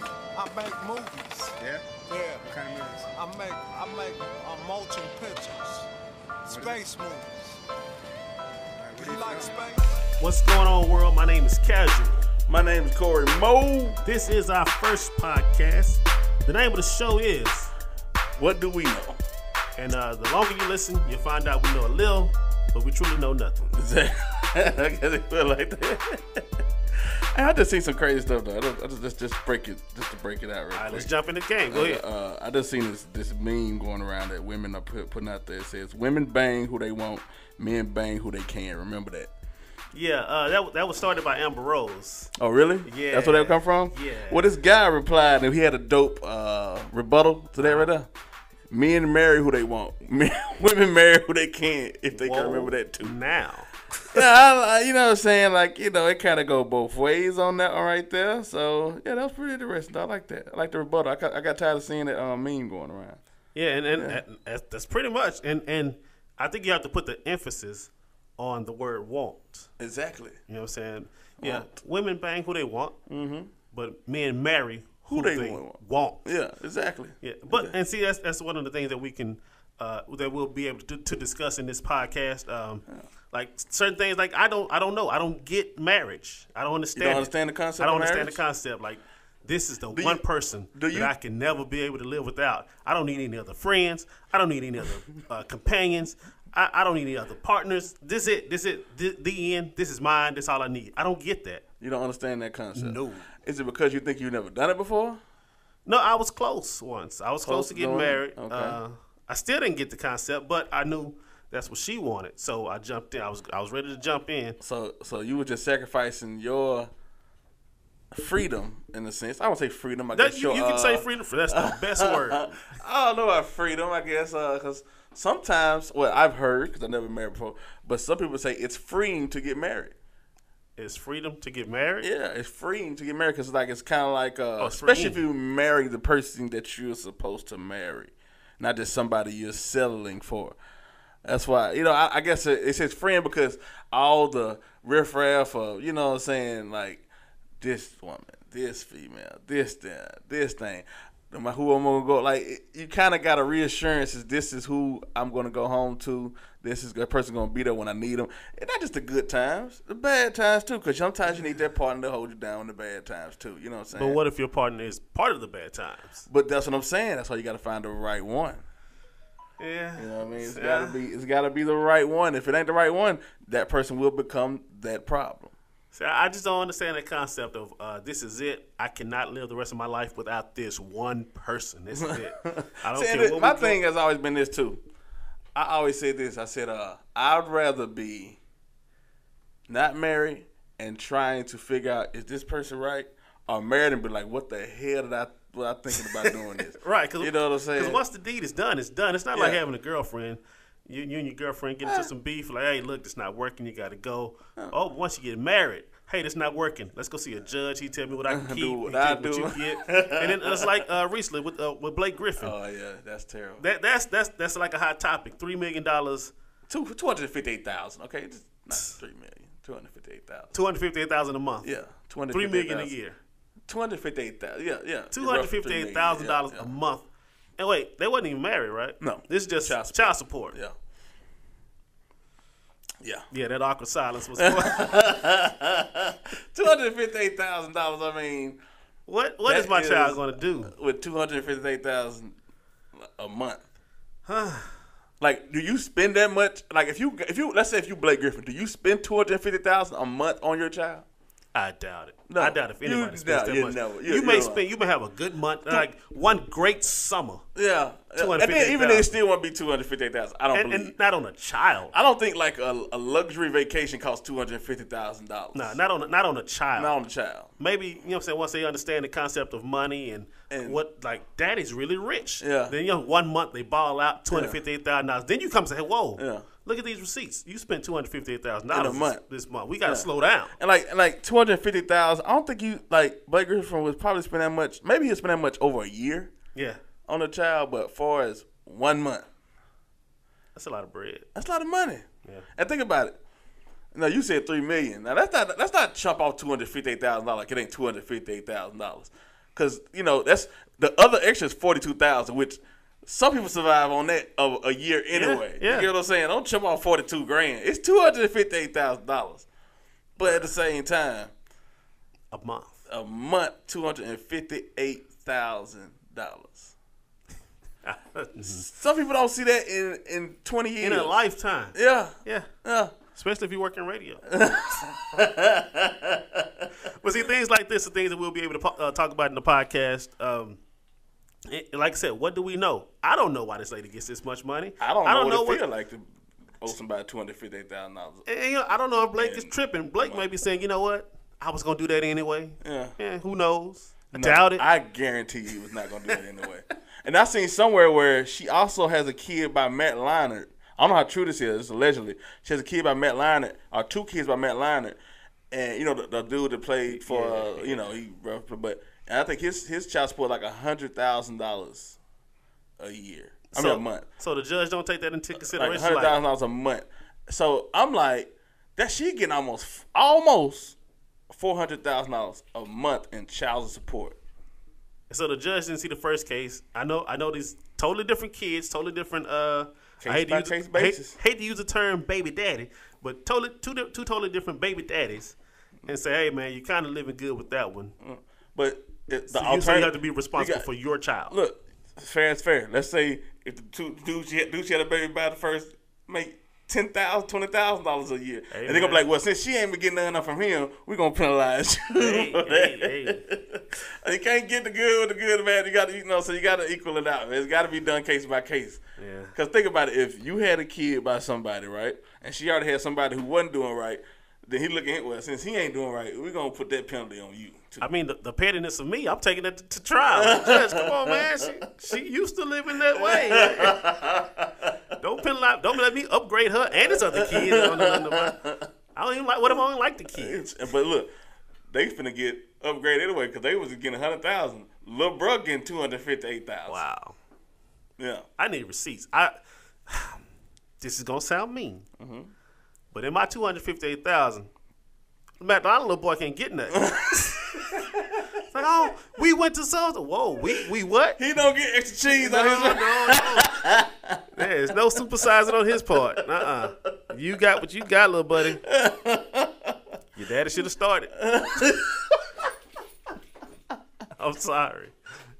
I make movies. Yeah? Yeah. What kind of movies? I make motion pictures. Space movies. What You do like film? space? What's going on, world? My name is Casual. My name is Cory Mo. This is our first podcast. The name of the show is, What do we know? and the longer you listen, you'll find out we know a little, but we truly know nothing. I guess it feel like that. Hey, I just seen some crazy stuff though. I just break it out real All right, quick. let's jump in the game. Go ahead. I just seen this meme going around that women are putting out there. It says, "Women bang who they want, men bang who they can." Remember that? Yeah, that was started by Amber Rose. Oh, really? Yeah. That's where that come from? Yeah. Well, this guy replied, and he had a dope rebuttal to that right there. Men marry who they want. Women marry who they can if they can remember that too. Now. Yeah, you know what I'm saying? Like, you know, it kind of go both ways on that one right there. So, yeah, that was pretty interesting. I like that. I like the rebuttal. I got tired of seeing that meme going around. Yeah, and that's pretty much. And I think you have to put the emphasis on the word want. Exactly. You know what I'm saying? Yeah, Want. women bang who they want, but men marry who they want. Yeah, exactly. Yeah, but and see that's one of the things that we can that we'll be able to discuss in this podcast. Like certain things, like I don't know. I don't get marriage. I don't understand. You don't understand the concept. I don't of understand marriage? the concept. Like this is the Do one you- person do you- that I can never be able to live without. I don't need any other friends. I don't need any other companions. I don't need any other partners. This it. The end. This is mine. This all I need. I don't get that. You don't understand that concept. No. Is it because you think you've never done it before? No, I was close once. I was close to getting doing it? married. Okay. I still didn't get the concept, but I knew that's what she wanted. So I jumped in. I was ready to jump in. So you were just sacrificing your freedom in a sense. I don't say freedom. I That, guess you can say freedom. That's the best word. I don't know about freedom. I guess because sometimes, well, I've heard because I never married before, but some people say it's freeing to get married. It's freedom to get married. Yeah, it's freeing to get married because it's kind of like, it's especially if freeing. you marry the person that you're supposed to marry, not just somebody you're settling for. That's why, I guess it says freeing because all the riffraff of, you know what I'm saying, like this woman, this female, this thing, no matter who I'm going to go, like you kind of got a reassurance is this is who I'm going to go home to. This is that person going to be there when I need them. And not just the good times, the bad times too, because sometimes you need that partner to hold you down in the bad times too. You know what I'm saying? But what if your partner is part of the bad times? But that's what I'm saying. That's why you got to find the right one. Yeah. You know what I mean? It's Yeah. got to be the right one. If it ain't the right one, that person will become that problem. See, I just don't understand the concept of this is it. I cannot live the rest of my life without this one person. This is it. I don't See, care what my we thing go. has always been this too. I always say this. I said, I'd rather be not married and trying to figure out is this person right, or married and be like, what the hell was I thinking about doing this? Right, cause, You know what I'm saying? Because once the deed is done, it's done. It's not like Yeah. having a girlfriend. You and your girlfriend get into some beef, like, hey, look, this not working, you got to go. Oh, once you get married, hey, this not working. Let's go see a judge. He tell me what I can keep, Do what he I tell me what do. you get. And then it's like recently with Blake Griffin. Oh yeah, that's terrible. That's like a hot topic. $3 million, $258,000. Okay, just not $3 million. $258,000. $258,000 a month. Yeah, $3 million a year. $258,000. Yeah. $258,000 a month. And wait, they wasn't even married, right? No. This is just Child child support. Yeah. Yeah. Yeah, that awkward silence was. $258,000. I mean, What that is my is- child going to do? with $258,000 a month? Like, do you spend that much? Like, if you let's say if you Blake Griffin, do you spend $250,000 a month on your child? I doubt it. No. I doubt if anybody spends that much. never. You may have a good month, like one great summer, Yeah. And then even then, it still won't be $258,000. I don't believe. and not on a child. I don't think like a luxury vacation costs $250,000. No, not on a child. Not on the child. Maybe you know what I'm saying. Once they understand the concept of money and what like daddy's really rich. Yeah. Then 1 month they ball out $258,000. Then you come and say, whoa. Yeah. Look at these receipts. You spent $258,000 In a month. this month. We got to slow down. And like $250,000. I don't think you like Blake Griffin was probably spend that much. Maybe he spent that much over a year Yeah, on a child, but far as 1 month, that's a lot of bread. that's a lot of money. Yeah. And think about it. No, you said $3 million. Now that's not chump off $258,000 like it ain't $258,000. because that's the other extra is $42,000, which some people survive on that of a year anyway. Yeah. You get what I'm saying? Don't chip off $42,000. It's $258,000, but at the same time, A month. $258,000. Some people don't see that in 20 years. In a lifetime. Yeah. Yeah. Yeah. Especially if you work in radio. But see, things like this are things that we'll be able to talk about in the podcast. Like I said, what do we know? I don't know why this lady gets this much money. I don't know what it feels like to owe somebody $258,000. I don't know if Blake is tripping. Blake may be saying, you know what? I was going to do that anyway. Yeah. Who knows? I doubt it. I guarantee you was not going to do that anyway. And I seen somewhere where she also has a kid by Matt Leinart. I don't know how true this is. It's allegedly. She has a kid by Matt Leinart, or 2 kids by Matt Leinart. And, the dude that played for, but I think his child support like $100,000 a year. A month. So the judge don't take that into consideration? Like $100,000 a month. So I'm like, that she getting almost $400,000 a month in child support. So the judge didn't see the first case. I know these totally different kids, totally different. Case basis. Hate to use the term baby daddy, but two totally different baby daddies, and say, hey man, you kind of living good with that one. But the alternative, so you have to be responsible for your child. Look, fair is fair. Let's say if the two dudes she had a baby by the first make $10,000, $20,000 a year, and they're gonna be like, well, since she ain't been getting nothing from him, we're gonna penalize you. Hey. You can't get the good with the good, man. You got to, so you got to equal it out. It's got to be done case by case. Yeah. Because think about it. If you had a kid by somebody, right, and she already had somebody who wasn't doing right, then he looking at, well, since he ain't doing right, we're gonna put that penalty on you too. I mean, the pettiness of me, I'm taking that to trial. Judge, come on, man. She used to living that way. Don't penalize. Don't let me upgrade her and his other kids. I don't even like. What if I don't like the kids? But look, they finna get upgraded anyway because they was getting $100,000. Lil' bro getting $258,000. Wow. Yeah. I need receipts. This is gonna sound mean, but in my $258,000, Matt, the little boy can't get nothing. It's like, oh, we went to something. Whoa, we what? He don't get extra cheese on his. No. There's no supersizing on his part. You got what you got, little buddy. Your daddy should have started. I'm sorry.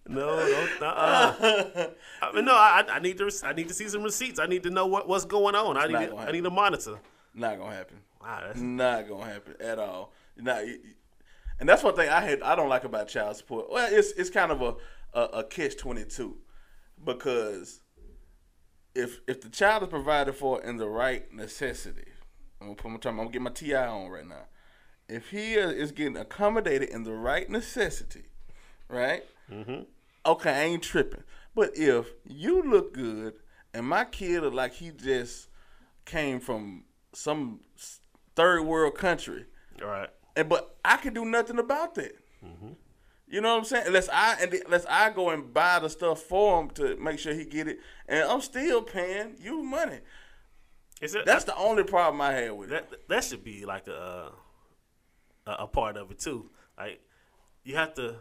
No. I need to see some receipts. I need to know what's going on. I need to monitor. Not gonna happen. Wow, not gonna happen at all. And that's one thing I don't like about child support. Well, it's kind of a catch-22 because if the child is provided for in the right necessity, I'm gonna get my TI on right now. If he is getting accommodated in the right necessity, right? Mm-hmm. Okay, I ain't tripping. But if you look good and my kid look like he just came from some third world country, all right, but I can do nothing about that. Mm-hmm. You know what I'm saying? Unless I go and buy the stuff for him to make sure he get it, and I'm still paying you money. That's the only problem I have with it. That should be like a part of it too. Like you have to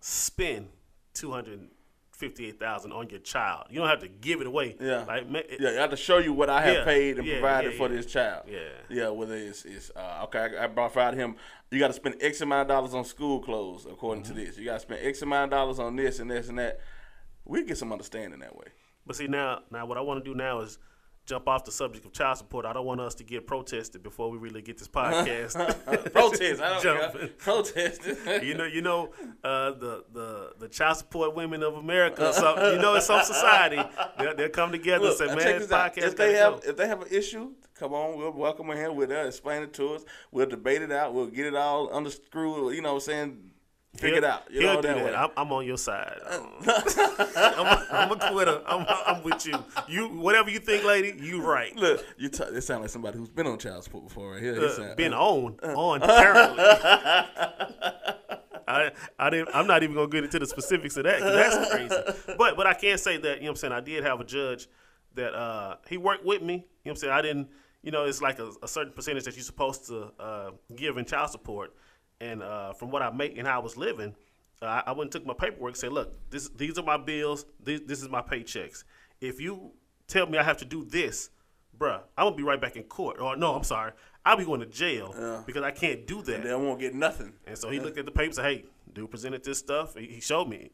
spend $258,000 on your child. You don't have to give it away. Yeah, you have to show you what I have paid and provided for this child. Yeah. Whether it's okay, I provided him. You got to spend X amount of dollars on school clothes according to this. You got to spend X amount of dollars on this and this and that. We get some understanding that way. But see now what I want to do now is jump off the subject of child support. I don't want us to get protested before we really get this podcast. Protest. I don't protest. The child support women of America. So, in some society they'll come together and say, "Man, this podcast." If they have an issue, come on, we'll welcome them here. We'll explain it to us. We'll debate it out. We'll get it all unscrewed. You know what I'm saying? Figure it out. He'll do that. I'm on your side. I'm a quitter. I'm with you. You whatever you think, lady, you right. Look, it sounds like somebody who's been on child support before, right here. Been on apparently. I'm not even gonna get into the specifics of that because that's crazy. But I can say that I did have a judge that he worked with me. I didn't. It's like a certain percentage that you're supposed to give in child support. And from what I make and how I was living, I went and took my paperwork and said, look, these are my bills. This is my paychecks. If you tell me I have to do this, bruh, I'm going to be right back in court. Or, no, I'm sorry. I'll be going to jail because I can't do that. And they won't get nothing. And so he looked at the paper and said, hey, dude presented this stuff. He showed me.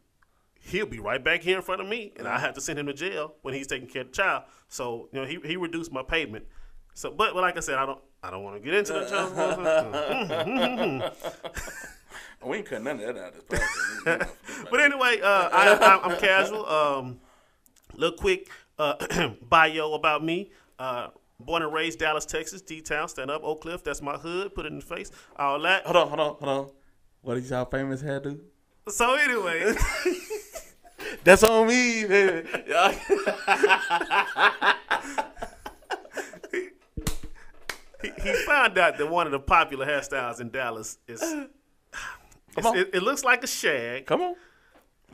He'll be right back here in front of me, and I have to send him to jail when he's taking care of the child. So, he reduced my payment. So, but like I said, I don't want to get into the child. We ain't cutting none of that out of this podcast. But anyway, I'm casual. Little quick bio about me. Born and raised Dallas, Texas, D-Town, stand up, Oak Cliff. That's my hood. Put it in the face. All that. Hold on. What is y'all famous hairdo? So anyway. That's on me, baby. He found out that one of the popular hairstyles in Dallas is it looks like a shag. Come on.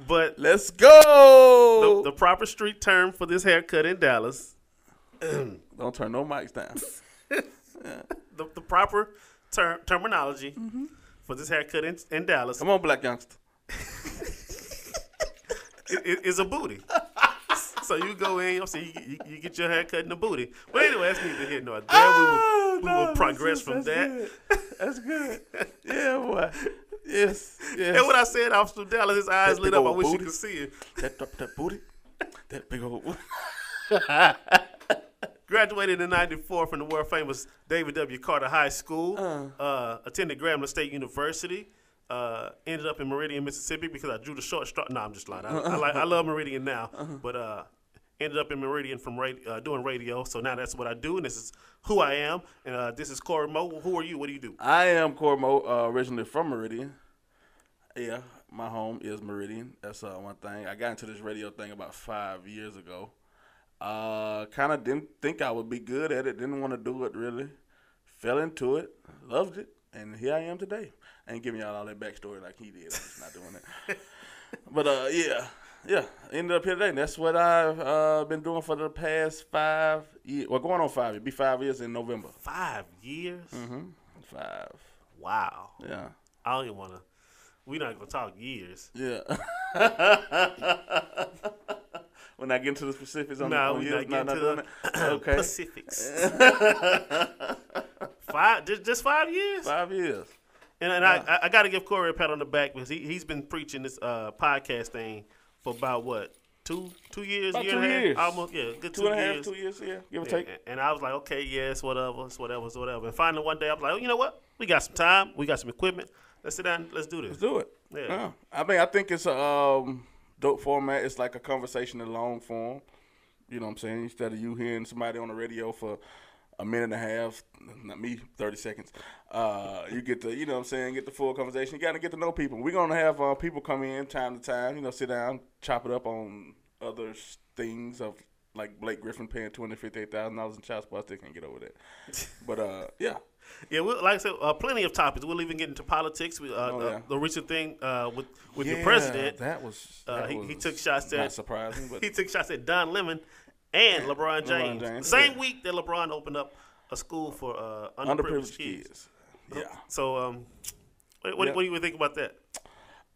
But let's go. The proper street term for this haircut in Dallas. Don't turn no mics down. The proper terminology for this haircut in Dallas. Come on, black youngster. It's a booty. So you go in, you get your hair cut in the booty. But anyway, that's neither here nor there. We will progress from that. Good. That's good. Yeah, boy. Yes. And when I said Officer Dallas, his eyes That lit big up. I old wish you booty. could see it. That booty. That big old booty. Graduated in '94 from the world famous David W. Carter High School. Attended Grambling State University. Ended up in Meridian, Mississippi because I drew the short straw. No, I'm just lying. I love Meridian now, but ended up in Meridian from doing radio. So now that's what I do, and this is who I am. And this is Cory Mo. Who are you? What do you do? I am Cory Mo, originally from Meridian. Yeah, my home is Meridian. That's one thing. I got into this radio thing about 5 years ago. Kind of didn't think I would be good at it. Didn't want to do it really. Fell into it. Loved it. And here I am today. I ain't giving y'all all that backstory like he did. I'm just not doing it. But yeah. Ended up here today. And that's what I've been doing for the past 5 years. Well, going on 5 years. It'll be 5 years in November. 5 years? 5. Wow. Yeah. I don't even want to. We're not going to talk years. Yeah. We're not getting to the specifics on no, the we're years. not getting to the okay. Pacifics. Just 5 years? 5 years. And I got to give Cory a pat on the back because he's been preaching this podcast thing for about what, two years, about year 2 and a half? years. Almost, yeah, good 2 years. 2 years, yeah, give or Yeah, take. and I was like, okay, yeah, it's whatever. And finally one day I was like, oh, you know what? We got some time. We got some equipment. Let's sit down. Let's do this. Let's do it. Yeah. I think it's a dope format. It's like a conversation in long form. You know what I'm saying? Instead of you hearing somebody on the radio for a minute and a half, not me, 30 seconds, you get the, you know what I'm saying, get the full conversation. You got to get to know people. We're going to have people come in time to time, sit down, chop it up on other things of like Blake Griffin paying $258,000 in child support. I still can't get over that. But, yeah. Yeah, like I said, plenty of topics. We'll even get into politics. The recent thing with the president. That was he took shots at. Not surprising, but he took shots at Don Lemon and LeBron James. Same week that LeBron opened up a school for underprivileged kids. Yeah. So, what do you think about that?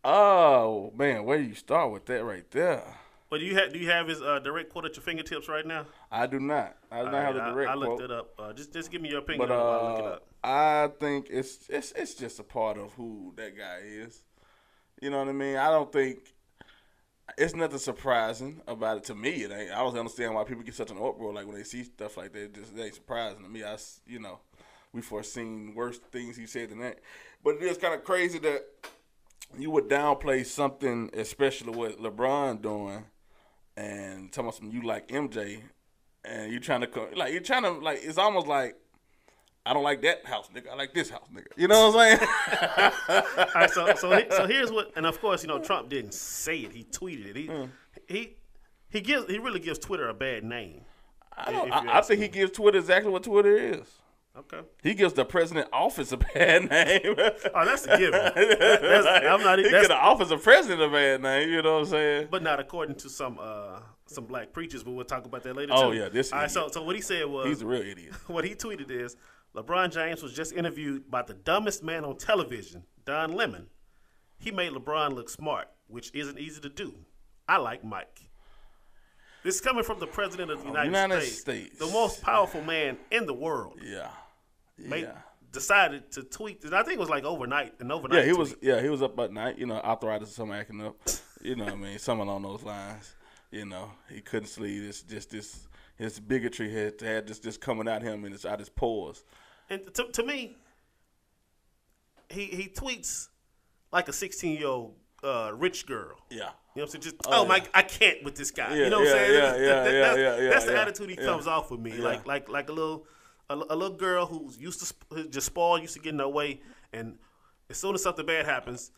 Oh man, where do you start with that right there? Well, do you have his direct quote at your fingertips right now? I do not. I do not have the direct I quote. looked it up. Just give me your opinion But while I look it up. I think it's just a part of who that guy is. You know what I mean? I don't think it's nothing surprising about it to me. It ain't. I don't understand why people get such an uproar like when they see stuff like that. It ain't surprising to me. We foreseen worse things he said than that. But it is kind of crazy that you would downplay something, especially what LeBron doing, and talking about something you like MJ, and it's almost like, I don't like that house, nigga. I like this house, nigga. You know what I'm saying? All right, so here's what, and of course, Trump didn't say it. He tweeted it. He really gives Twitter a bad name. I think he gives Twitter exactly what Twitter is. Okay. He gives the president office a bad name. Oh, that's a given. He gives the office of president a bad name. You know what I'm saying? But not according to some black preachers. But we'll talk about that later. Oh too. yeah, this. All right. So what he said was, he's a real idiot. What he tweeted is, LeBron James was just interviewed by the dumbest man on television, Don Lemon. he made LeBron look smart, which isn't easy to do. I like Mike. This is coming from the president of the United States, the most powerful man in the world. Yeah. Decided to tweet, and I think it was like overnight. Yeah, he was up at night. Arthritis or something acting up. You know what I mean? Something along those lines. He couldn't sleep. It's just his bigotry had just coming out him and it's out his pores. And to me, he tweets like a 16-year-old rich girl. Yeah. You know what I'm saying? Just my, I can't with this guy. Yeah, you know what I'm saying? That's the yeah, attitude he comes off with me. Yeah. Like a little girl who's used to just spoiled, used to getting her way, and as soon as something bad happens,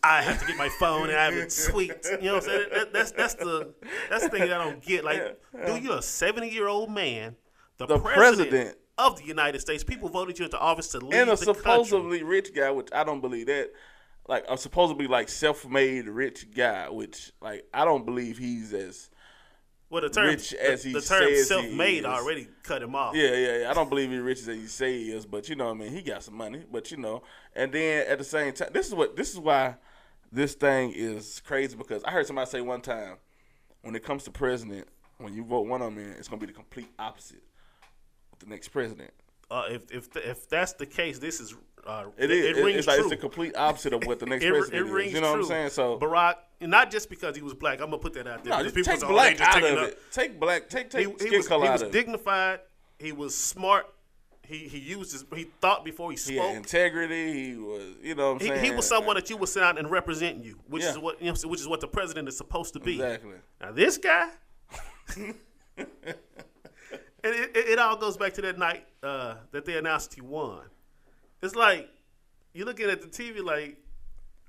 I have to get my phone and I have it tweet. You know what I'm saying? That's the thing that I don't get. Like, dude, you're a 70-year-old man, the president of the United States. People voted you into office to lead and a the supposedly country. rich guy, which I don't believe that. Like a supposedly like self-made rich guy, which like I don't believe he's as the term, rich as he the term says self-made he is. already cut him off. Yeah. I don't believe he's rich as he say he is, but you know what I mean. He got some money, but and then at the same time, this is why this thing is crazy because I heard somebody say one time, when it comes to president, when you vote one of them in, it's gonna be the complete opposite with the next president. If that's the case, this is it is. It rings it's like true. it's the complete opposite of what the next president rings is. You know true. what I'm saying? So Barack, not just because he was black. I'm gonna put that out there. no, because just people take say, black they just out taking of up. it. Take black. Take He skin was color out of it. dignified. He was smart. He thought before he spoke. He had integrity. He was, you know what I'm saying? He was someone that you would sit down and represent you, which is what which is what the president is supposed to be. Exactly. Now this guy, and it all goes back to that night that they announced he won. It's like you're looking at the TV like,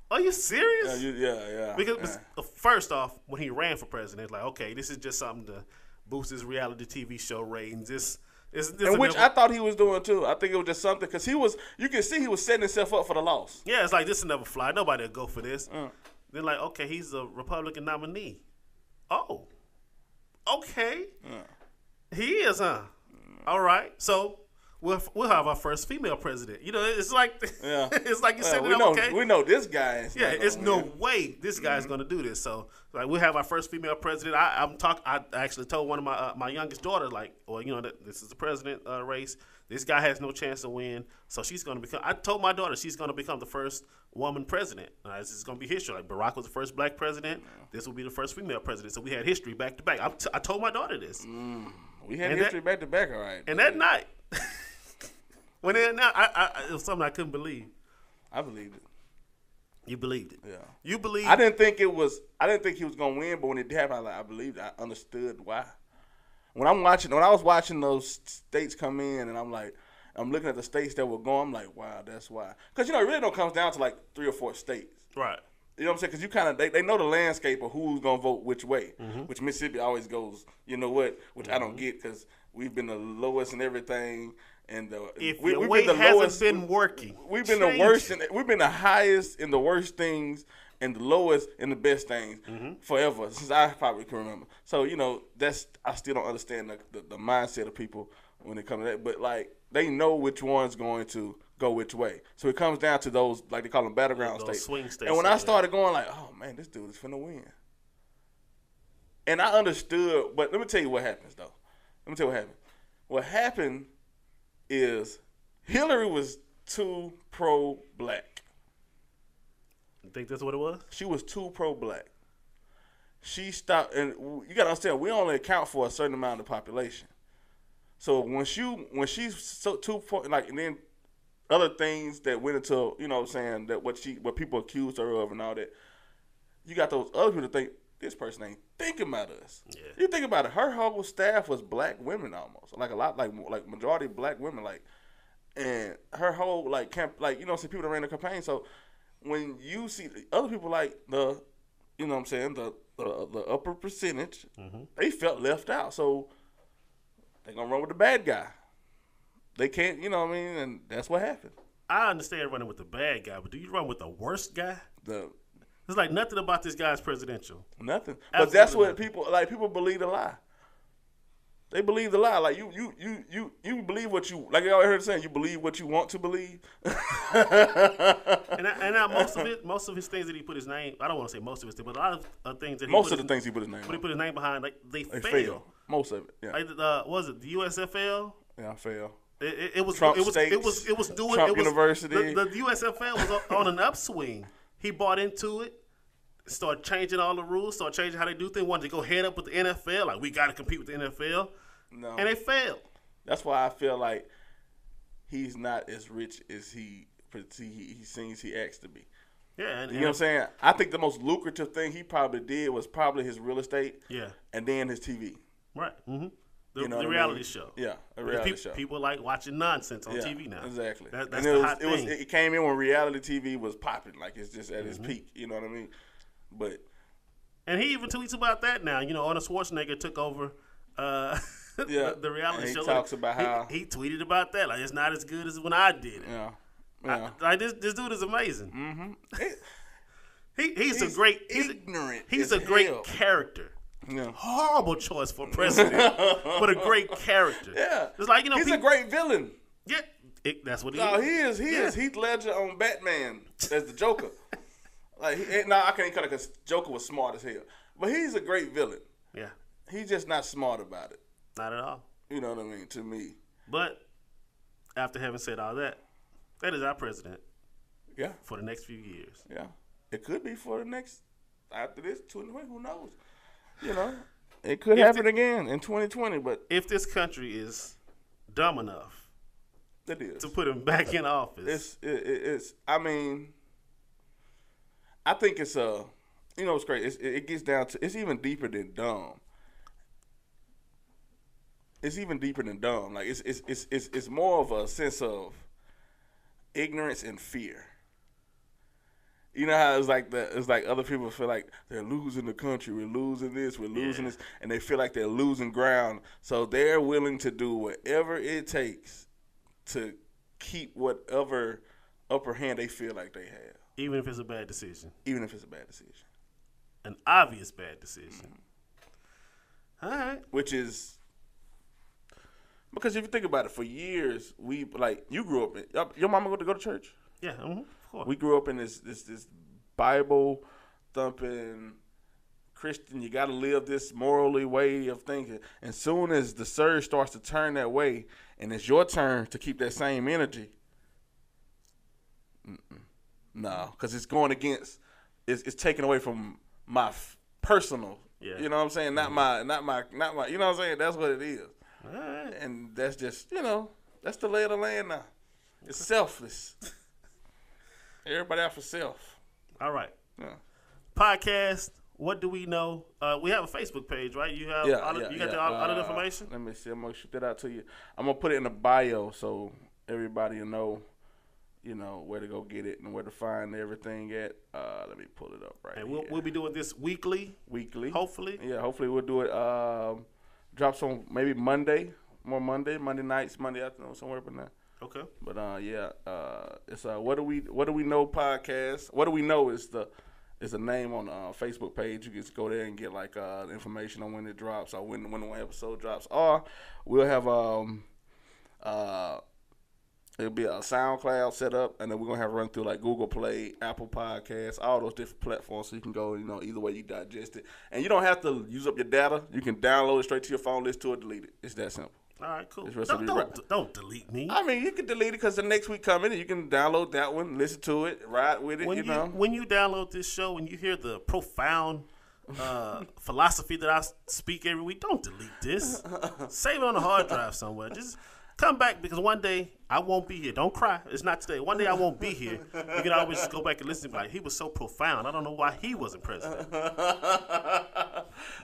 are you serious? Yeah. Because first off, when he ran for president, it's like, okay, this is just something to boost his reality TV show ratings. This and which I thought he was doing too. I think it was just something because you can see he was setting himself up for the loss. Yeah, it's like this will never fly. Nobody will go for this. Then like, okay, he's a Republican nominee. Oh, okay, he is, huh? All right, so we'll have our first female president. It's like it's like you said. We know this guy. It's no way this guy's going to do this. So like we'll have our first female president. I actually told one of my youngest daughter that this is the president race. This guy has no chance to win. So she's going to become. I told my daughter she's going to become the first woman president. This is going to be history. Like Barack was the first black president. This will be the first female president. So we had history back to back. I told my daughter this. We had history back to back. All right. And that night. When it was something I couldn't believe. I believed it. You believed it. Yeah. You believed. I didn't think he was gonna win, but when it happened, I believed. I understood why. When I was watching those states come in, and I'm looking at the states that were going. I'm like, wow, that's why. Because it really don't come down to like 3 or 4 states. Right. You know what I'm saying? Because you kind of they know the landscape of who's gonna vote which way. Which Mississippi always goes. You know what? Which I don't get because we've been the lowest in everything. And if we've your way been the hasn't lowest, been working, we've been the worst. We've been the highest in the worst things and the lowest in the best things forever since I probably can remember. So I still don't understand the mindset of people when it comes to that. But like they know which one's going to go which way. So it comes down to those, like they call them battleground states. Swing states. And when I started going like, oh man, this dude is finna win. And I understood, but let me tell you what happens though. What happened is Hillary was too pro-black. You think that's what it was? She was too pro-black. She stopped, and you got to understand, we only account for a certain amount of the population. So when she's so too like, and then other things that went into, what I'm saying, that what people accused her of and all that, you got those other people that think this person ain't thinking about us. Yeah. You think about it, her whole staff was black women almost, like a lot, like majority black women, like, and her whole camp, some people that ran the campaign. So when you see other people like the, the upper percentage, they felt left out. So they're gonna run with the bad guy. They can't, and that's what happened. I understand running with the bad guy, but do you run with the worst guy? It's like nothing about this guy's presidential. Nothing. Absolutely But that's what nothing. people believe the lie. They believe the lie. Like you believe what you like. I already heard saying you believe what you want to believe. and now most of his things that he put his name. I don't want to say most of his things, but a lot of things that most of the things he put his name. When he put his name behind, like they fail. Fail. Most of it. Yeah. Like was it the USFL? Yeah, fail. It was Trump it was States, it was doing Trump it was, University. The USFL was on an upswing. He bought into it. Started changing all the rules, started changing how they do things, wanted to go head up with the NFL, like we got to compete with the NFL. No. And they failed. That's why I feel like he's not as rich as he seems he acts to be. Yeah. You know what I'm saying? I think the most lucrative thing he probably did was probably his real estate. Yeah. And then his TV. Right. Mm-hmm. The reality show. Yeah, a reality show. People like watching nonsense on TV now. Exactly. That's the hot thing. It came in when reality TV was popping, like it's just at its peak. You know what I mean? And he even tweets about that now. You know, Arnold Schwarzenegger took over the reality show. He talks about how he tweeted about that. Like it's not as good as when I did it. Yeah. Like this dude is amazing. Mm-hmm. He's a great ignorant. He's a great character. Yeah. Horrible choice for president, but a great character. Yeah. It's like he's a great villain. Yeah. That's what he is. He is Heath Ledger on Batman as the Joker. I can't cut it because Joker was smart as hell. But he's a great villain. Yeah. He's just not smart about it. Not at all. You know what I mean? To me. But after having said all that, that is our president. Yeah. For the next few years. Yeah. It could be for the next, after this, 2020, who knows? You know, it could happen again in 2020. But if this country is dumb enough it is. To put him back in office. It's I mean, I think it's it's great. It gets down to, it's even deeper than dumb. It's even deeper than dumb. Like it's more of a sense of ignorance and fear. You know how it's like other people feel like they're losing the country, we're losing this, we're losing this, and they feel like they're losing ground. So they're willing to do whatever it takes to keep whatever upper hand they feel like they have. Even if it's a bad decision. Even if it's a bad decision. An obvious bad decision. All right. Which is, because if you think about it, for years, you grew up in, your mama go to church? Yeah, of course. We grew up in this Bible thumping Christian, you got to live this morally way of thinking. And soon as the surge starts to turn that way, and it's your turn to keep that same energy, no, because it's going against, it's taken away from my personal. Yeah. You know what I'm saying? Not my. You know what I'm saying? That's what it is. All right. And that's just, that's the lay of the land now. It's selfless. Everybody out for self. All right. Yeah. Podcast. What do we know? We have a Facebook page, right? You have all the information? Let me see. I'm going to shoot that out to you. I'm going to put it in the bio so everybody will know, where to go get it and where to find everything at. Let me pull it up right here. We'll be doing this weekly. Hopefully. Yeah, hopefully we'll do it. Drops on maybe Monday nights, Monday afternoon, somewhere up in there. Okay. But it's what do we know podcast. What do we know is the name on the Facebook page. You can just go there and get information on when it drops or when the one episode drops. Or we'll have it'll be a SoundCloud set up, and then we're gonna have run through Google Play, Apple Podcasts, all those different platforms, so you can go either way you digest it, and you don't have to use up your data. You can download it straight to your phone, listen to it, delete it. It's that simple. All right, cool. Don't delete me. I mean, you can delete it because the next week coming, you can download that one, listen to it, ride with it. When you download this show, when you hear the profound philosophy that I speak every week, don't delete this. Save it on a hard drive somewhere. Just come back, because one day I won't be here. Don't cry. It's not today. One day I won't be here. You can always just go back and listen. He was so profound. I don't know why he wasn't president.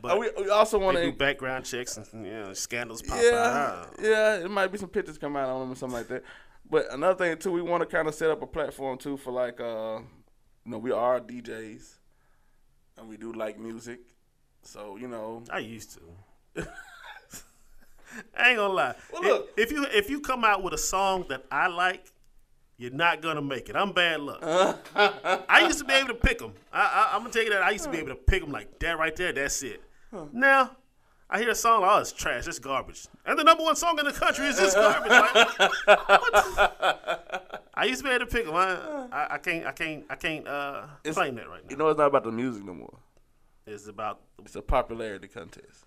But we also want to do background checks and scandals pop out. Yeah, it might be some pictures come out on them or something like that. But another thing too, we want to kind of set up a platform too for we are DJs and we do like music, so I used to. I ain't gonna lie. Well, look, if you come out with a song that I like, you're not gonna make it. I'm bad luck. I used to be able to pick them. I'm gonna tell you that I used to be able to pick them like that right there. That's it. Now, I hear a song, like, oh, it's trash, it's garbage. And the number one song in the country is just garbage. Like, what? I used to be able to pick them. I can't claim that right now. You know, it's not about the music no more. It's about It's a popularity contest.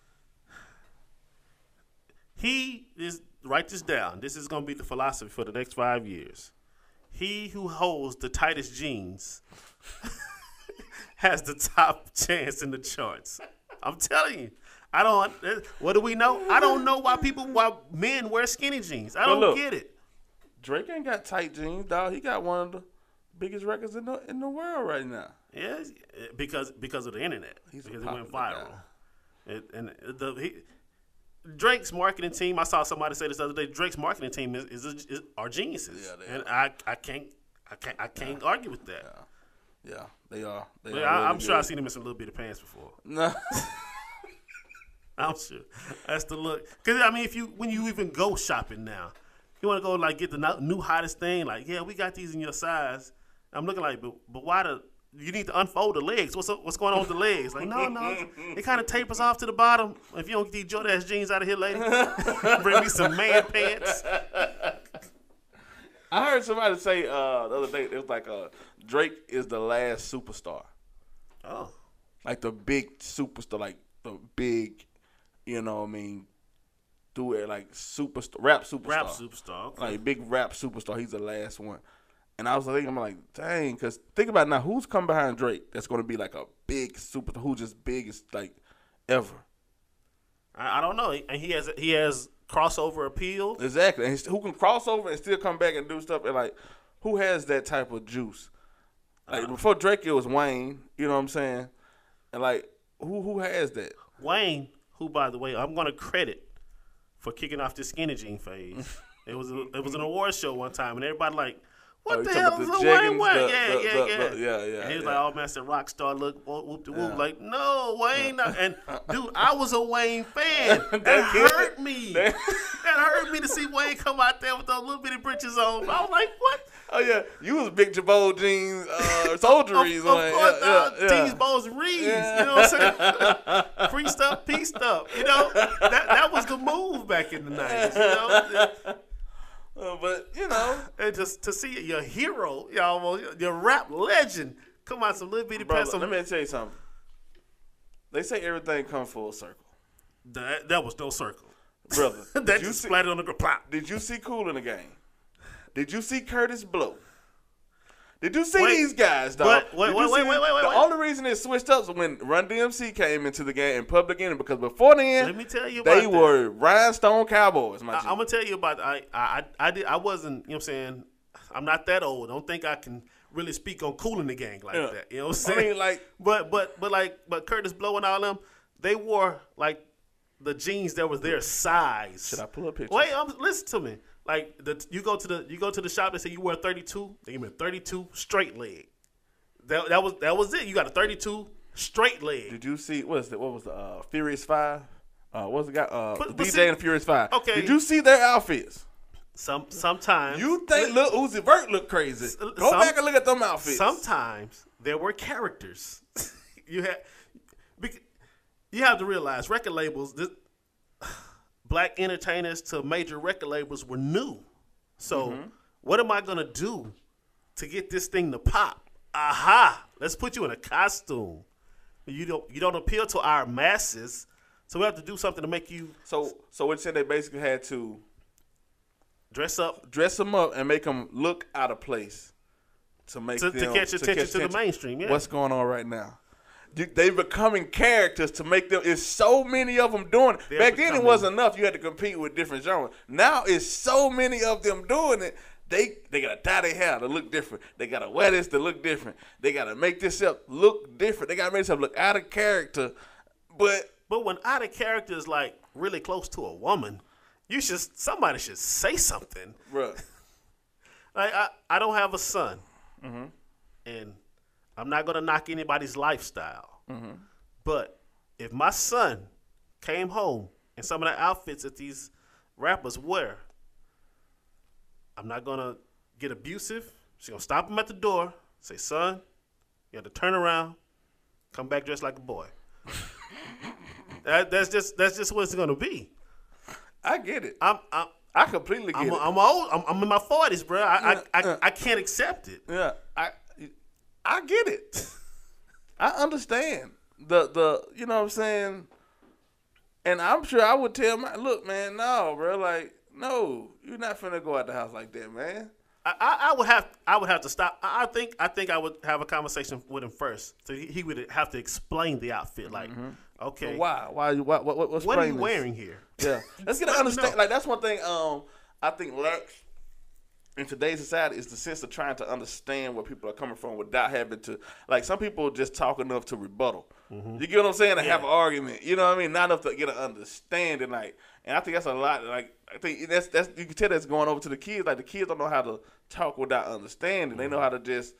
Write this down. This is going to be the philosophy for the next 5 years. He who holds the tightest jeans has the top chance in the charts. I'm telling you. What do we know? I don't know why men wear skinny jeans. I don't get it. Drake ain't got tight jeans, dog. He got one of the biggest records in the world right now. Yeah, because of the internet. Because it went viral. Drake's marketing team. I saw somebody say this the other day. Drake's marketing team are geniuses, and I can't argue with that. Yeah, they are. I'm sure I've seen them in some little bitty pants before. No. I'm sure that's the look. Because I mean, when you even go shopping now, you want to go like get the new hottest thing. Like, yeah, we got these in your size. I'm looking like, but why you need to unfold the legs? What's going on with the legs? Like, no, it kind of tapers off to the bottom. If you don't get these Jordan jeans out of here, lady, bring me some man pants. I heard somebody say the other day, it was like Drake is the last superstar. Oh, like the big superstar, like the big. You know what I mean? Do it like rap superstar. Okay. Like big rap superstar. He's the last one. And I was thinking, I'm like, dang, because think about it now, who's come behind Drake that's going to be like a big superstar, who's just big as like ever? I don't know. And he has crossover appeal. Exactly. And who can cross over and still come back and do stuff? And like, who has that type of juice? Like before Drake, it was Wayne. You know what I'm saying? And like, who has that? Wayne. Who, by the way, I'm going to credit for kicking off this skinny jean phase. It was an award show one time, and everybody like, what the hell is Wayne wearing? Yeah. And he was like, oh, man, it's a rock star look, whoop-de-whoop. Like, no, Wayne. And, dude, I was a Wayne fan. That hurt me. That hurt me to see Wayne come out there with those little bitty britches on. I was like, what? Oh, yeah. You was big Jabot jeans, soldieries. Of course, T's, bows, and Reeds. Yeah. You know what I'm saying? Free stuff, peace stuff. You know, that was the move back in the 90s, you know? But, you know. And just to see your hero, your rap legend, come out some little bitty pants. Let me tell you something. They say everything comes full circle. That was no circle. Brother. That just splattered on the ground. Did you see Cool in the game? Did you see Curtis Blow? Did you see these guys, dog? Wait. The only reason it switched up was when Run DMC came into the game in Public Enemy, because before then, let me tell you about they were Rhinestone Cowboys. I'm gonna tell you about. I wasn't. You know what I'm saying? I'm not that old. I don't think I can really speak on Cool in the Gang like that. You know what I'm saying? I mean, like, but Curtis Blow and all them, they wore like the jeans that was their size. Should I pull up pictures? Wait, listen to me. Like you go to the shop, they say you wear 32. They give me a 32 straight leg. That was it. You got a 32 straight leg. Did you see what was the Furious 5? What was the guy DJ and Furious 5? Okay. Did you see their outfits? Sometimes you think Lil Uzi Vert look crazy? Go back and look at them outfits. Sometimes there were characters. You have to realize record labels. Black entertainers to major record labels were new. So what am I going to do to get this thing to pop? Aha! Let's put you in a costume. You don't appeal to our masses, so we have to do something to make you. So it said they basically had to dress them up, and make them look out of place to catch attention to the mainstream. Yeah. What's going on right now? They becoming characters to make them. It's so many of them doing it. Back then, it wasn't enough. You had to compete with different genres. Now, it's so many of them doing it. They got to dye their hair to look different. They got to wear this to look different. They got to make this up look different. They got to make this look out of character. But when out of character is like really close to a woman, somebody should say something. Bruh. Like I don't have a son, and I'm not gonna knock anybody's lifestyle. But if my son came home in some of the outfits that these rappers wear, I'm not gonna get abusive. She's gonna stop him at the door, say, "Son, you have to turn around, come back dressed like a boy." That's just what it's gonna be. I get it. I'm I completely get it. I'm old. I'm in my 40s, bro. I can't accept it. Yeah, I get it. I understand the you know what I'm saying, and I'm sure I would tell my look, man, no, bro, like no, you're not finna go out the house like that, man. I would have to stop. I think I would have a conversation with him first, so he would have to explain the outfit. Like, okay, So what's what are you this? wearing here? Yeah, let's get to understand. Like that's one thing. I think lacks in today's society is the sense of trying to understand where people are coming from without having to. Like some people just talk enough to rebuttal. You get what I'm saying? To have an argument. You know what I mean? Not enough to get an understanding. Like, and I think that's a lot. Like I think that's you can tell that's going over to the kids. Like the kids don't know how to talk without understanding. They know how to just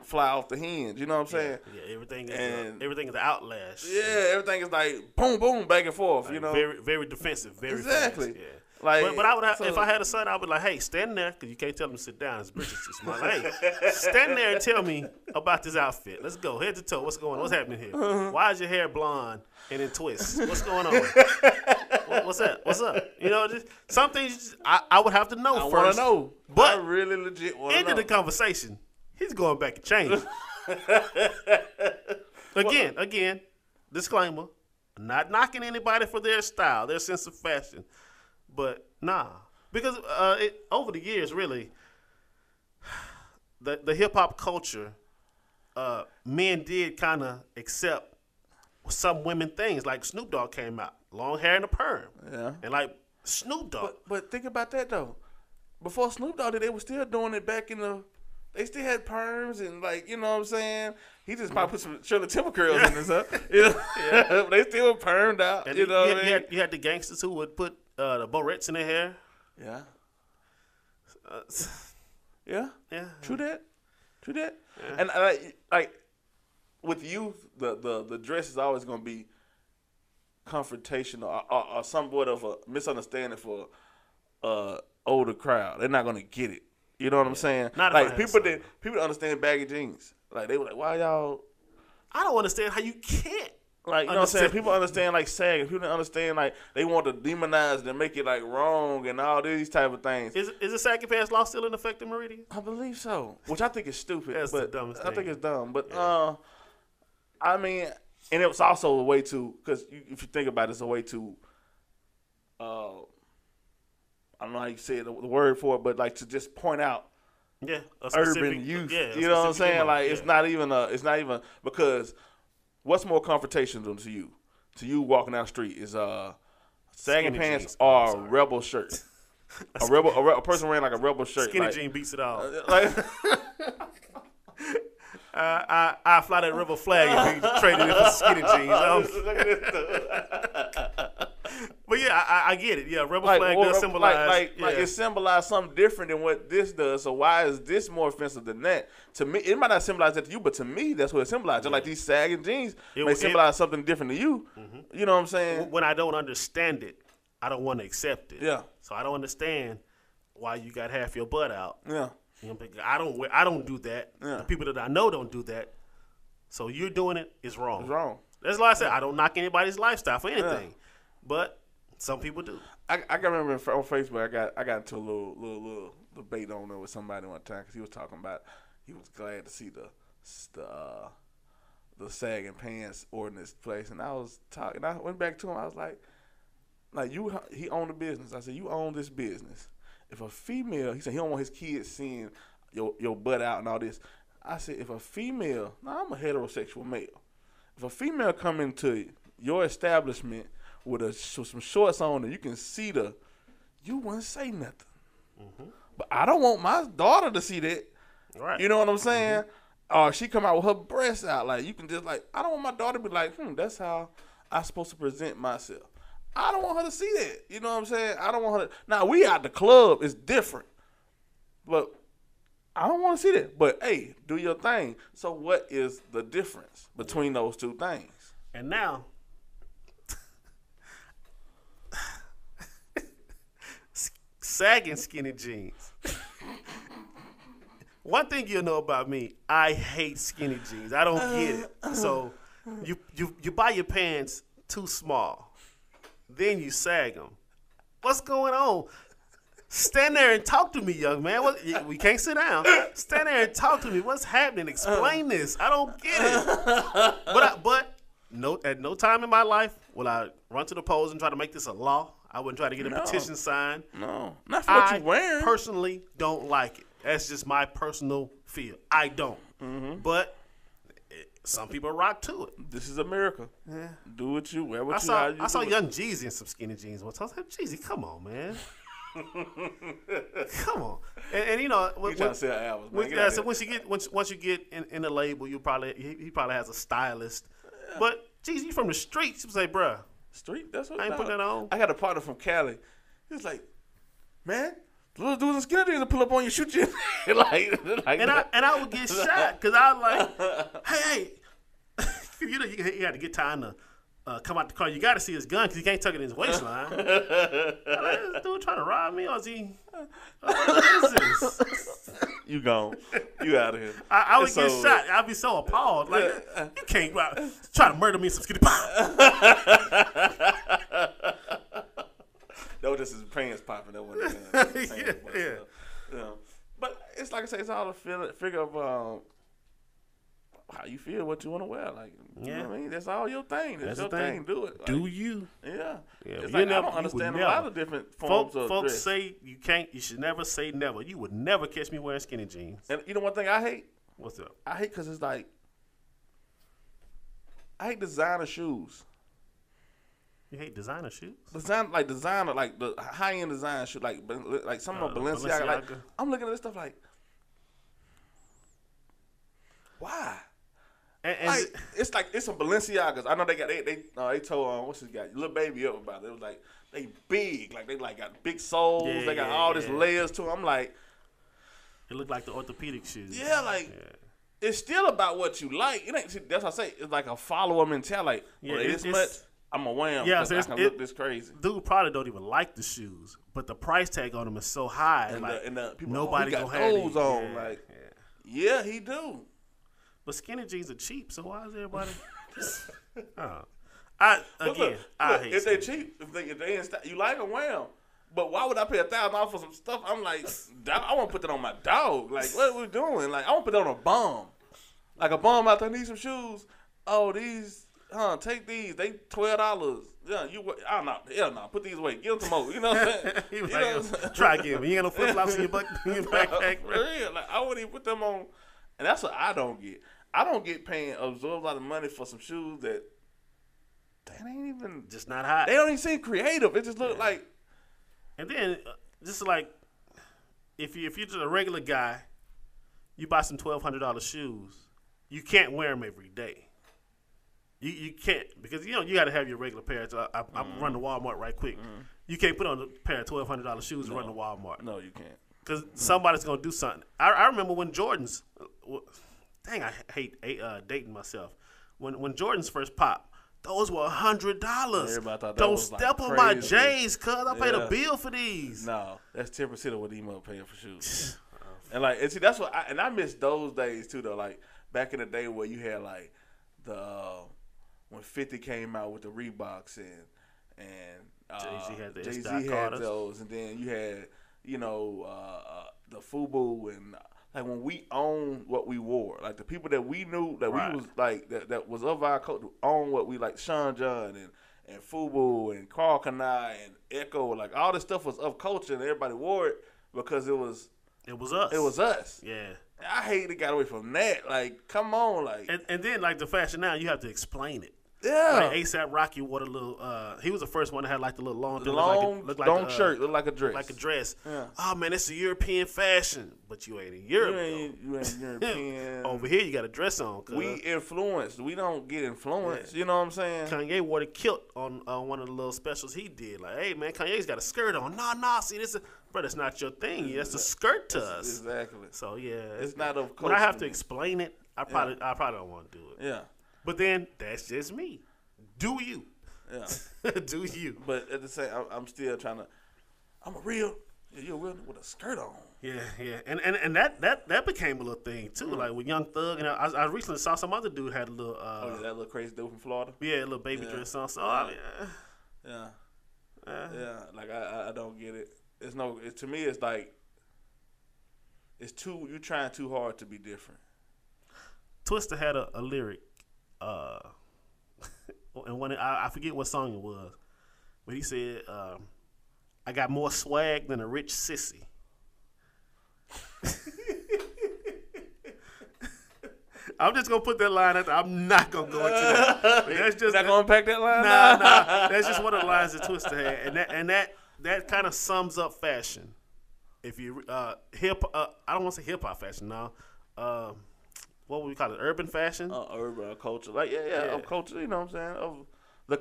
fly off the hinge. You know what I'm saying? Yeah, everything is an outlash. Yeah, everything is like boom, boom, back and forth. Like, you know, very, very defensive. Very exactly. fast, yeah. Like, but I would have, if I had a son, I would be like, hey, stand there, because you can't tell him to sit down. His britches too small. Like, hey, stand there and tell me about this outfit. Let's go, head to toe. What's going on? What's happening here? Why is your hair blonde and in twists? What's going on? What's that? What's up? You know, just some things I would have to know I first. want to know. But I really legit want to know. into the conversation, he's going back and changing. Again, disclaimer, not knocking anybody for their style, their sense of fashion. But nah, because over the years, really, the hip hop culture, men did kind of accept some women things. Like Snoop Dogg came out, long hair and a perm, Yeah. and like Snoop Dogg. But think about that though. Before Snoop Dogg, they were still doing it back in the. They still had perms and like you know what I'm saying. He just probably put some Shirley Temple curls in his stuff. You know, they still were permed out. And you know what I mean? you had the gangsters who would put the barrettes in their hair. Yeah. Uh, Yeah. yeah. True that. Yeah. And like with youth, the dress is always going to be confrontational or somewhat of a misunderstanding for older crowd. They're not going to get it. You know what I'm saying? Not if I like had people some. people understand baggy jeans. Like they were like, why y'all? I don't understand how you can't. Like you know what I'm saying? People understand like sagging. People don't understand like they want to demonize it and make it like wrong and all these type of things. Is the sagging pants law still in effect in Meridian? I believe so, which I think is stupid. That's but the dumbest I think thing. it's dumb. But I mean, and it was also a way to because if you think about it, it's a way to I don't know how you say it, the word for it, but like to just point out Yeah, a urban youth. Yeah, you know what I'm specific saying? demo, Like yeah. it's not even because what's more confrontational to you? To you walking down the street is sagging Skinny pants jeans. or Sorry. rebel shirt. A person wearing like a rebel shirt. Skinny like, jean beats it all. like I fly that rebel flag if you traded it for skinny jeans. But yeah, I get it. Yeah, rebel flag does symbolize. like it symbolizes something different than what this does. So why is this more offensive than that? To me, it might not symbolize that to you, but to me, that's what it symbolizes. Just like these sagging jeans may symbolize something different to you. You know what I'm saying? When I don't understand it, I don't want to accept it. Yeah. So I don't understand why you got half your butt out. Yeah. You know, I don't do that. Yeah. The people that I know don't do that. So you're doing it is wrong. It's wrong. That's why I said I don't knock anybody's lifestyle for anything, but some people do. I can remember on Facebook I got into a little debate on there with somebody one time because he was talking about he was glad to see the sagging pants ordinance place, and I was talking. I went back to him. I was like he owned the business. I said you own this business. If a female, he said he don't want his kids seeing your butt out and all this. I said if a female, I'm a heterosexual male. If a female come into your establishment with some shorts on and you can see you wouldn't say nothing. But I don't want my daughter to see that. Right. You know what I'm saying? Or she come out with her breasts out. Like you can just like, I don't want my daughter to be like, that's how I'm supposed to present myself. I don't want her to see that. You know what I'm saying? I don't want her to. Now we out the club is different. But I don't want to see that. But hey, do your thing. So what is the difference between those two things? And now, sagging skinny jeans. One thing you'll know about me, I hate skinny jeans. I don't get it. So you buy your pants too small. Then you sag them. What's going on? Stand there and talk to me, young man. We can't sit down. Stand there and talk to me. What's happening? Explain this. I don't get it. But at no time in my life will I run to the polls and try to make this a law. I wouldn't try to get a petition signed. No, not for what you're wearing. I personally don't like it. That's just my personal feel. I don't. Mm-hmm. But some people rock to it. This is America. Yeah. Do what you wear. I saw Young Jeezy in some skinny jeans once. I was like, Jeezy, come on, man. Come on. And you know, you trying to sell albums, man. So once you get in the label, he probably has a stylist. Yeah. But Jeezy, you from the streets. You say, bruh. Street? That's what I ain't putting that on. I got a partner from Cali. He was like, man, little dudes in skinny jeans will pull up on you, shoot you. and I would get shot because I was like, hey, you know, you got to get time to come out the car. You got to see his gun because he can't tuck it in his waistline. Like, this dude trying to rob me, or is he? What is this? You gone. You out of here. I would get shot. I'd be so appalled. Like, you can't try to murder me in some skinny That was just his pants popping. That wasn't yeah. But it's like I say, it's all a figure of how you feel, what you want to wear. Like, you know what I mean? That's all your thing. That's your thing. Do it. Like, do you? Yeah. It's like, I don't understand a lot of different forms of folks dress. say you should never say never. You would never catch me wearing skinny jeans. And you know one thing I hate? What's up? I hate because it's like, I hate designer shoes. You hate designer shoes? Designer, like the high-end design shoes, like some of Balenciaga. Like, I'm looking at this stuff like, why? And like, it's some Balenciagas. I know they told what's this guy, Lil Baby up about it. It was like they big, like they like got big soles. Yeah, they got all this layers to them. I'm like, it looked like the orthopedic shoes. Yeah, like it's still about what you like. It ain't. That's what I say. It's like a follower mentality. Like, this much, I'm gonna wear them. Yeah, so I can look this crazy. Dude probably don't even like the shoes, but the price tag on them is so high. And like the people, nobody got gonna have those on. Like, yeah, he do. But skinny jeans are cheap, so why is everybody? I hate if they cheap, if they you like them, wear them. But why would I pay $1,000 for some stuff? I'm like, I want to put that on my dog. Like, what are we doing? Like, I want to put that on a bum. Like a bum out there need some shoes. Oh, these, take these. They $12. Yeah, I don't know. Hell no. Put these away. Give them some more. You know what I'm saying? Try again. You ain't got no flip flops in your backpack. For real. Like, I wouldn't even put them on. And that's what I don't get. I don't get absorb a lot of money for some shoes that ain't even just not hot. They don't even seem creative. It just look like. And then just like if you're just a regular guy, you buy some $1,200 shoes. You can't wear them every day. You can't because you got to have your regular pair. So I run to Walmart right quick. You can't put on a pair of $1,200 shoes and run to Walmart. No, you can't. Because somebody's gonna do something. I remember when Jordans. Dang, I hate dating myself. When Jordans first popped, those were $100. Don't step on my J's, cuz I paid a bill for these. No, that's 10% of what emo paying for shoes. And like, and see, that's what I miss those days too. Though, like back in the day where you had like when 50 came out with the Reeboks and Jay-Z had those, and then you had the FUBU and. Like when we owned what we wore, like the people that we knew that we was like that was of our culture owned what we like, Sean John and FUBU and Carl Kanai and Echo, like all this stuff was of culture and everybody wore it because it was us. It was us. Yeah. I hate it got away from that. Like, come on, like. And then like the fashion now, you have to explain it. Yeah. Like ASAP Rocky wore the little. He was the first one that had like the little long, shirt, look like a dress. Like a dress. Yeah. Oh man, it's a European fashion, but you ain't in Europe. You ain't European. Over here, you got a dress on. We influenced. We don't get influenced. Yeah. You know what I'm saying? Kanye wore the kilt on one of the little specials he did. Like, hey man, Kanye's got a skirt on. Nah, see this, bro. That's not your thing. That's a skirt to us. Exactly. So yeah, it's not of. When I have to explain it, I probably don't want to do it. Yeah. But then that's just me. Do you? Yeah. Do you? But at the same, I'm still trying to. I'm a real Yeah, you're a real with a skirt on. Yeah, and that became a little thing too. Like with Young Thug, and I recently saw some other dude had a little. Oh yeah, that little crazy dude from Florida. Yeah, a little baby dress on. So yeah. Like I don't get it. It's no. To me, it's like it's too. You trying too hard to be different. Twista had a lyric, and when I forget what song it was, but he said, "I got more swag than a rich sissy." I'm just gonna put that line out there. I'm not gonna go into that. That's just not gonna unpack that line. Nah. That's just one of the lines that Twista had, and that kind of sums up fashion. If you I don't want to say hip hop fashion now. What would we call it? Urban fashion. Urban culture, like of culture. You know what I'm saying? Of the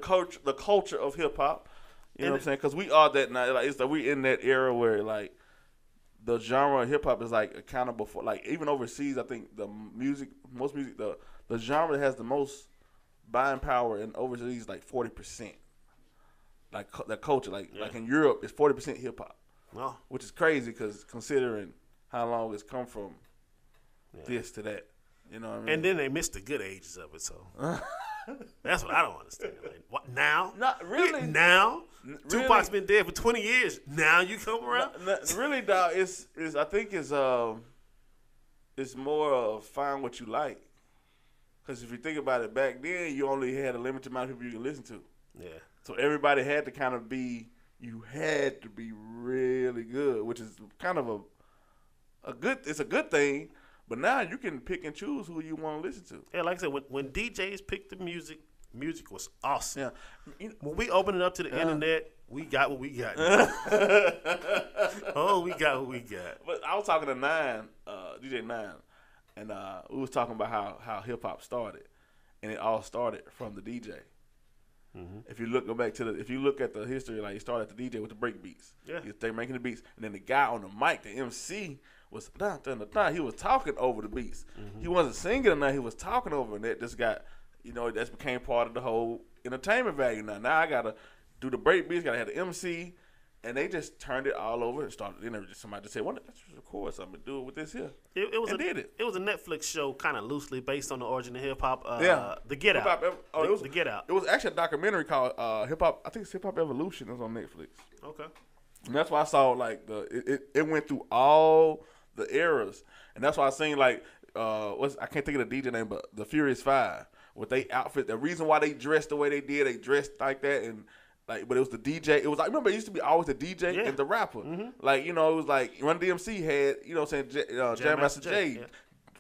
culture of hip hop. You know what I'm saying? Because we are that now. Like it's like we in that era where like the genre of hip hop is like accountable for like even overseas. I think the genre that has the most buying power in overseas is like 40%. Like the culture, like in Europe, it's 40% hip hop. Oh. Which is crazy because considering how long it's come from this to that. You know what I mean? And then they missed the good ages of it, so that's what I don't understand. Like, what now? Not really. Now? Tupac's been dead for 20 years. Now you come around? Really, dog. I think it's more of find what you like. Because if you think about it, back then you only had a limited amount of people you could listen to. Yeah. So everybody had to kind of be. You had to be really good, which is kind of it's a good thing. But now you can pick and choose who you want to listen to. Yeah, like I said, when DJs picked the music was awesome. Yeah. When we opened it up to the internet, we got what we got. We got what we got. But I was talking to DJ Nine, and we was talking about how hip hop started, and it all started from the DJ. Mm-hmm. If you look at the history, like he started at the DJ with the break beats. Yeah. They making the beats, and then the guy on the mic, the MC, was he was talking over the beats. Mm-hmm. He wasn't singing or nothing. He was talking over, and that just got, that's became part of the whole entertainment value now. Now I gotta do the break beats, gotta have the MC, and they just turned it all over and started. Somebody just said, "Well, let's record something, do it with this here." It was a Netflix show, kind of loosely based on the origin of hip hop. The Get Out. The Get Out. It was actually a documentary called Hip Hop. I think it's Hip Hop Evolution. It was on Netflix. Okay. And that's why I saw like it went through all the eras, and that's why I seen like I can't think of the DJ name, but the Furious Five with they outfit. The reason why they dressed the way they did, they dressed like that, and like, but it was the DJ. It was like, remember, it used to be always the DJ and the rapper. Mm-hmm. Like, it was like Run DMC had, Jam Master Jay. Yeah.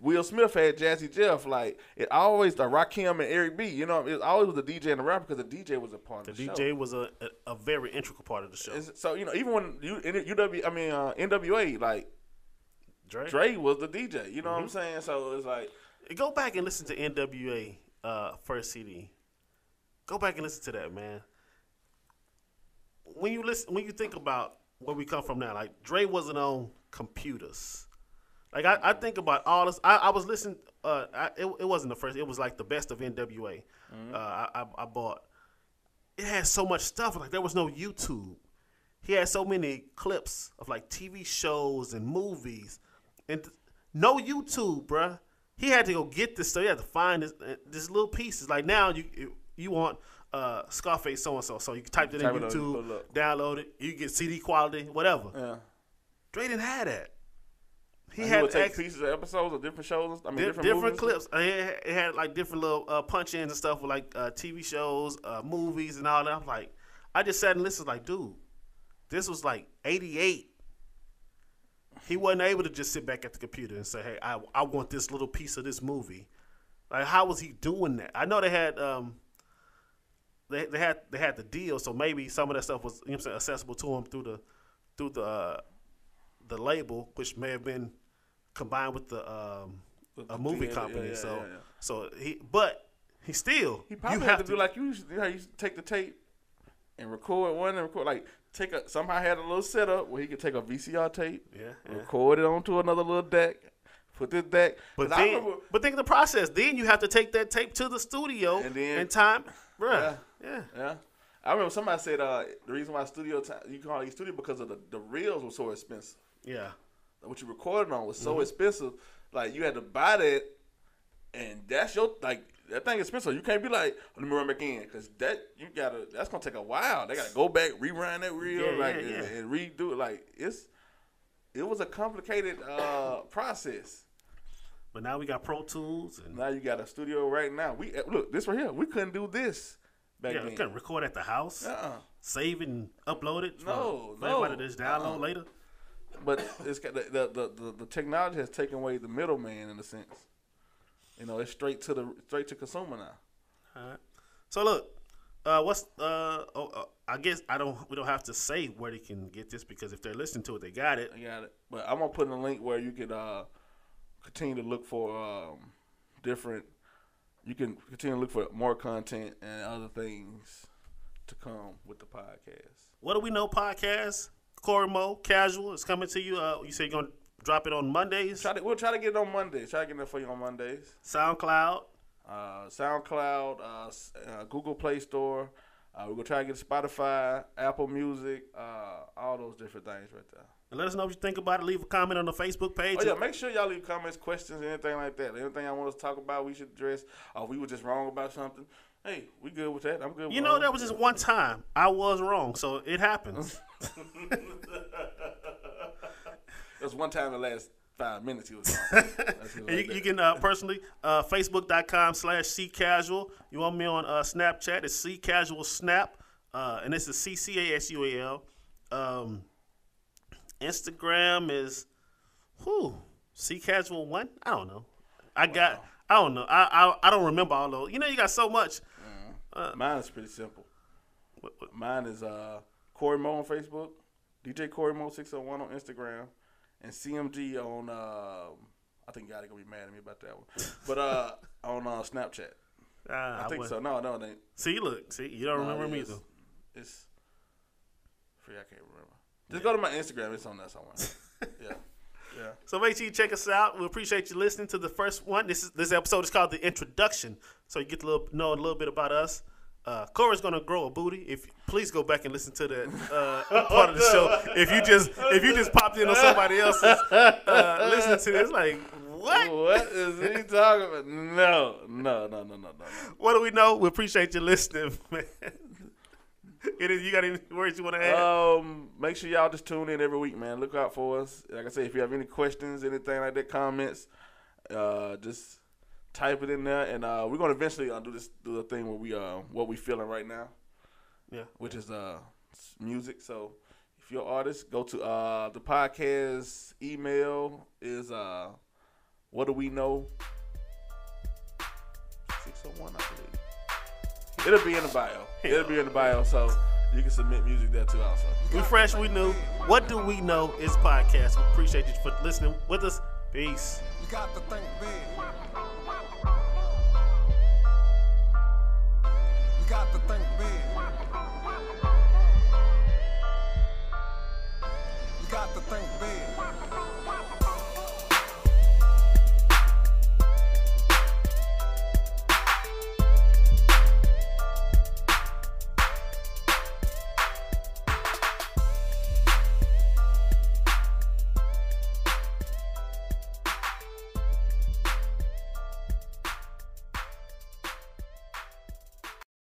Will Smith had Jazzy Jeff. Like, it always, the Rakim and Eric B. It always was the DJ and the rapper because the DJ was a part of the show. The DJ was a very integral part of the show. So, even when NWA, like, Dre was the DJ. You know what I'm saying? So, it's like. Go back and listen to NWA first CD. Go back and listen to that, man. When you think about where we come from now, like Dre wasn't on computers. Like I think about all this. I was listening. It wasn't the first. It was like the best of NWA. Mm-hmm. I bought. It had so much stuff. Like there was no YouTube. He had so many clips of like TV shows and movies, and no YouTube, bruh. He had to go get this stuff. He had to find this little pieces. Like now you want. Scarface so-and-so. So you can type it in YouTube, download it, you get CD quality, whatever. Yeah. Dre didn't have that. He would take pieces of episodes of different shows. Different clips. It had like different little punch-ins and stuff with like TV shows, movies and all that. I'm like, I just sat and listened like, dude, this was like 88. He wasn't able to just sit back at the computer and say, hey, I want this little piece of this movie. Like, how was he doing that? I know they had... They had the deal, so maybe some of that stuff was accessible to him through the label, which may have been combined with a movie company. So he probably had to do like you used to take the tape and record one and record like somehow had a little setup where he could take a VCR tape, record it onto another little deck. Put this deck, but think of the process. Then you have to take that tape to the studio and time. Bruh. Yeah. I remember somebody said the reason why studio time you call it studio because of the reels were so expensive. Yeah. What you recorded on was so expensive, like you had to buy that, and that's your like that thing is expensive. You can't be like, let me run back in, because that's gonna take a while. They gotta go back, rewind that reel, and redo it. Like it was a complicated process. But now we got Pro Tools, and now you got a studio right now. We look this right here. We couldn't do this back then. We couldn't record at the house, save it and upload it. No. Everybody to just download later. But it's got the technology has taken away the middleman in a sense. You know, it's straight to consumer now. All right. So look, I guess we don't have to say where they can get this, because if they're listening to it, they got it. I got it. But I'm gonna put in a link where you can continue to look for different. You can continue to look for more content and other things to come with the podcast. What Do We Know podcast? Cory Mo, Casual, is coming to you. You say you're going to drop it on Mondays? We'll try to get it on Mondays. Try to get it for you on Mondays. SoundCloud. Google Play Store. We're going to try to get Spotify, Apple Music, all those different things right there. And let us know what you think about it. Leave a comment on the Facebook page. Oh, yeah. Make sure y'all leave comments, questions, anything like that. Anything y'all want us to talk about, we should address. Or if we were just wrong about something, hey, we good with that. I'm good with that was just one time. I was wrong, so it happens. That's one time in the last 5 minutes he was wrong. You can personally, Facebook.com/CCasual. You want me on Snapchat? It's CCasualSnap. And this is CCASUAL. Instagram is CCasual1. I don't know. I don't know. I don't remember all those. You got so much. Mine is pretty simple. Mine is Cory Mo on Facebook, DJ Cory Mo 601 on Instagram, and CMG on I think God is gonna be mad at me about that one. But on Snapchat. I think so. No, it ain't. See, you don't remember me either. It's free. I can't remember. Just go to my Instagram. It's on there somewhere. Yeah. So make sure you check us out. We appreciate you listening to the first one. This episode is called The Introduction, so you get to know a little bit about us. Cory's gonna grow a booty. Please go back and listen to that part of the show. If you just popped in on somebody else's listening to this, like what? What is he talking about? No. What do we know? We appreciate you listening, man. You got any words you want to add? Make sure y'all just tune in every week, man. Look out for us. Like I say, if you have any questions, anything like that, comments, just type it in there, and we're gonna eventually do the thing where we what we feeling right now, which is music. So if you're an artist, go to the podcast email is what do we know 601, I believe. It'll be in the bio. So you can submit music there too also. We fresh, we new. What Do We Know is podcast. We appreciate you for listening with us. Peace. You got to think big. You got to think big.